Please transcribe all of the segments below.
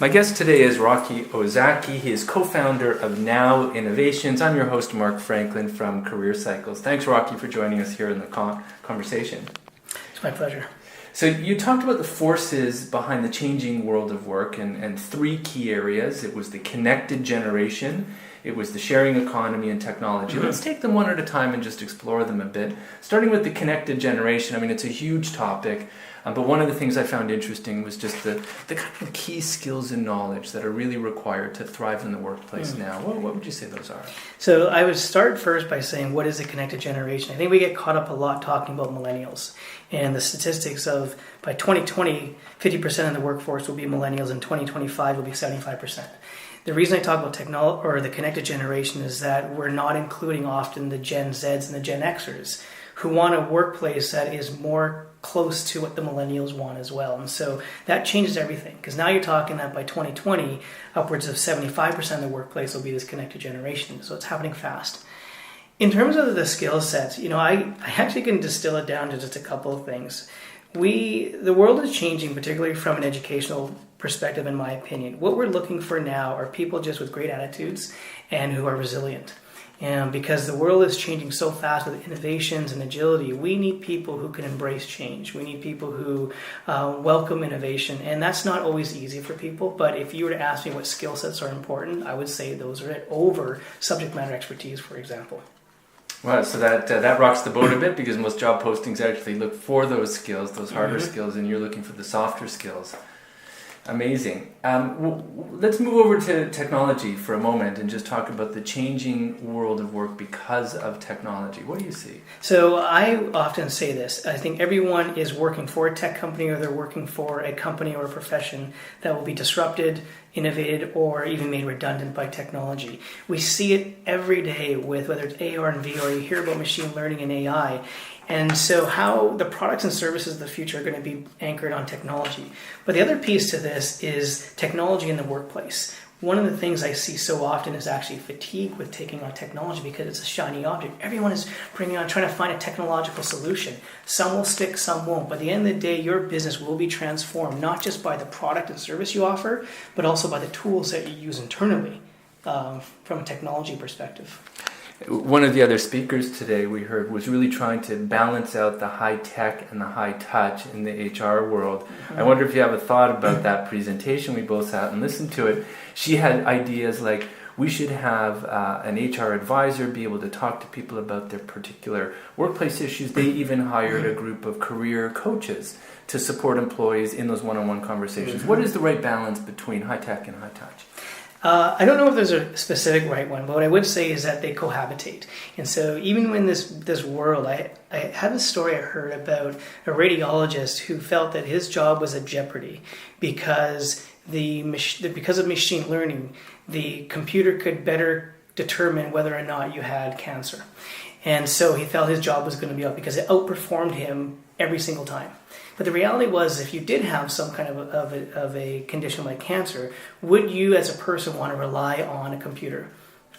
My guest today is Rocky Ozaki. He is co-founder of Now Innovations. I'm your host, Mark Franklin from Career Cycles. Thanks, Rocky, for joining us here in the conversation. It's my pleasure. So you talked about the forces behind the changing world of work and three key areas. It was the connected generation, it was the sharing economy and technology. Let's take them one at a time and just explore them a bit. Starting with the connected generation, I mean, it's a huge topic. But one of the things I found interesting was just the kind of key skills and knowledge that are really required to thrive in the workplace now. What would you say those are? So I would start first by saying, what is the connected generation? I think we get caught up a lot talking about millennials. And the statistics of by 2020, 50% of the workforce will be millennials, and 2025 will be 75%. The reason I talk about technology or the connected generation is that we're not including often the Gen Zs and the Gen Xers who want a workplace that is more close to what the millennials want as well. And so that changes everything, because now you're talking that by 2020, upwards of 75% of the workplace will be this connected generation. So it's happening fast. In terms of the skill sets, I actually can distill it down to just a couple of things. The world is changing, particularly from an educational perspective, in my opinion. What we're looking for now are people just with great attitudes and who are resilient. And because the world is changing so fast with innovations and agility, we need people who can embrace change. We need people who welcome innovation. And that's not always easy for people. But if you were to ask me what skill sets are important, I would say those are it over subject matter expertise, for example. Wow, so that rocks the boat a bit, because most job postings actually look for those skills, those harder skills, and you're looking for the softer skills. Amazing. Let's move over to technology for a moment and just talk about the changing world of work because of technology. What do you see? So I often say this. I think everyone is working for a tech company, or they're working for a company or a profession that will be disrupted, innovated, or even made redundant by technology. We see it every day with whether it's AR and VR, you hear about machine learning and AI. And so how the products and services of the future are going to be anchored on technology. But the other piece to this is technology in the workplace. One of the things I see so often is actually fatigue with taking on technology, because it's a shiny object. Everyone is trying to find a technological solution. Some will stick, some won't. But at the end of the day, your business will be transformed, not just by the product and service you offer, but also by the tools that you use internally from a technology perspective. One of the other speakers today we heard was really trying to balance out the high tech and the high touch in the HR world. I wonder if you have a thought about that presentation. We both sat and listened to it. She had ideas like we should have an HR advisor be able to talk to people about their particular workplace issues. They even hired a group of career coaches to support employees in those one-on-one conversations. What is the right balance between high tech and high touch? I don't know if there's a specific right one, but what I would say is that they cohabitate. And so even when this world, I had a story I heard about a radiologist who felt that his job was at jeopardy because because of machine learning, the computer could better determine whether or not you had cancer. And so he felt his job was going to be out because it outperformed him every single time. But the reality was, if you did have some kind of a condition like cancer, would you as a person want to rely on a computer,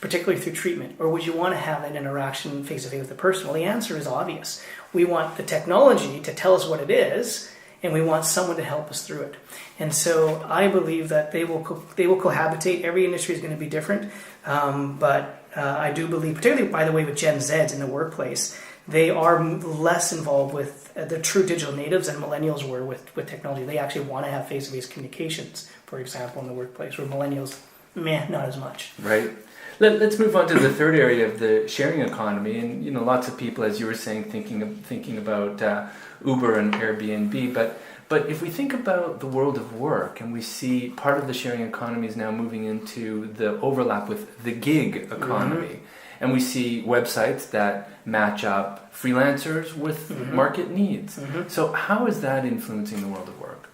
particularly through treatment? Or would you want to have an interaction face-to-face with the person? Well, the answer is obvious. We want the technology to tell us what it is, and we want someone to help us through it. And so I believe that they will cohabitate. Every industry is going to be different. But I do believe, particularly, by the way, with Gen Zs in the workplace, they are less involved with the true digital natives than millennials were with technology. They actually want to have face-to-face communications, for example, in the workplace, where millennials, not as much. Right. Let's move on to the third area of the sharing economy. And, lots of people, as you were saying, thinking about Uber and Airbnb. But if we think about the world of work, and we see part of the sharing economy is now moving into the overlap with the gig economy. And we see websites that match up freelancers with market needs. So how is that influencing the world of work?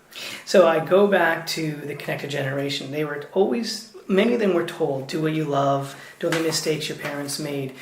So I go back to the connected generation. They were always, many of them were told, do what you love, don't make mistakes your parents made.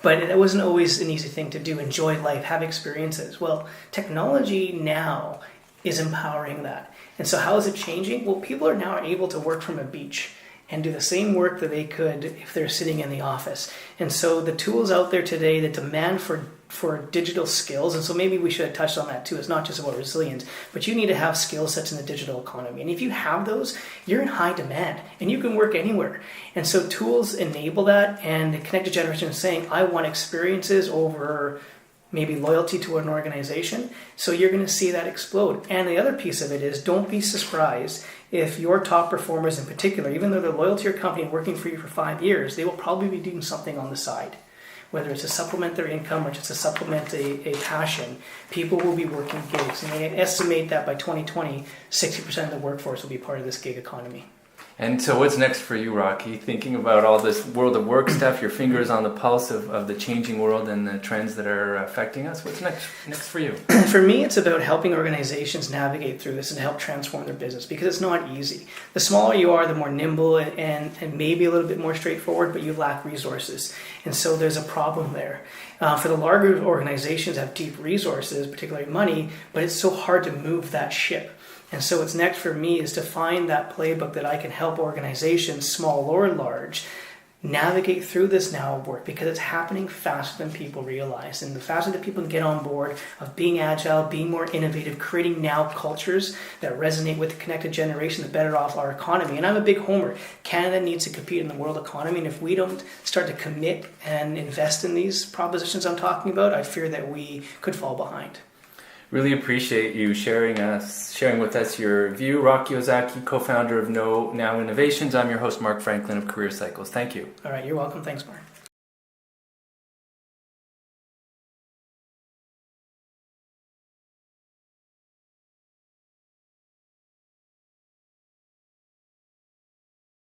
But it wasn't always an easy thing to do. Enjoy life, have experiences. Well, technology now is empowering that. And so how is it changing? Well, people are now able to work from a beach and do the same work that they could if they're sitting in the office. And so the tools out there today, the demand for for digital skills, and so maybe we should have touched on that too. It's not just about resilience, but you need to have skill sets in the digital economy. And if you have those, you're in high demand and you can work anywhere. And so tools enable that, and the connected generation is saying, I want experiences over maybe loyalty to an organization. So you're going to see that explode. And the other piece of it is, don't be surprised if your top performers in particular, even though they're loyal to your company and working for you for 5 years, they will probably be doing something on the side. Whether it's to supplement their income or just to supplement a passion, people will be working gigs. And they estimate that by 2020, 60% of the workforce will be part of this gig economy. And so what's next for you, Rocky? Thinking about all this world of work stuff, your fingers on the pulse of the changing world and the trends that are affecting us. What's next for you? For me, it's about helping organizations navigate through this and help transform their business, because it's not easy. The smaller you are, the more nimble and maybe a little bit more straightforward, but you lack resources. And so there's a problem there. For the larger organizations have deep resources, particularly money, but it's so hard to move that ship. And so what's next for me is to find that playbook that I can help organizations, small or large, navigate through this now work, because it's happening faster than people realize. And the faster that people can get on board of being agile, being more innovative, creating now cultures that resonate with the connected generation, the better off our economy. And I'm a big homer. Canada needs to compete in the world economy. And if we don't start to commit and invest in these propositions I'm talking about, I fear that we could fall behind. Really appreciate you sharing with us your view. Rocky Ozaki, co-founder of Now Innovations. I'm your host, Mark Franklin of Career Cycles. Thank you. All right, you're welcome. Thanks, Mark.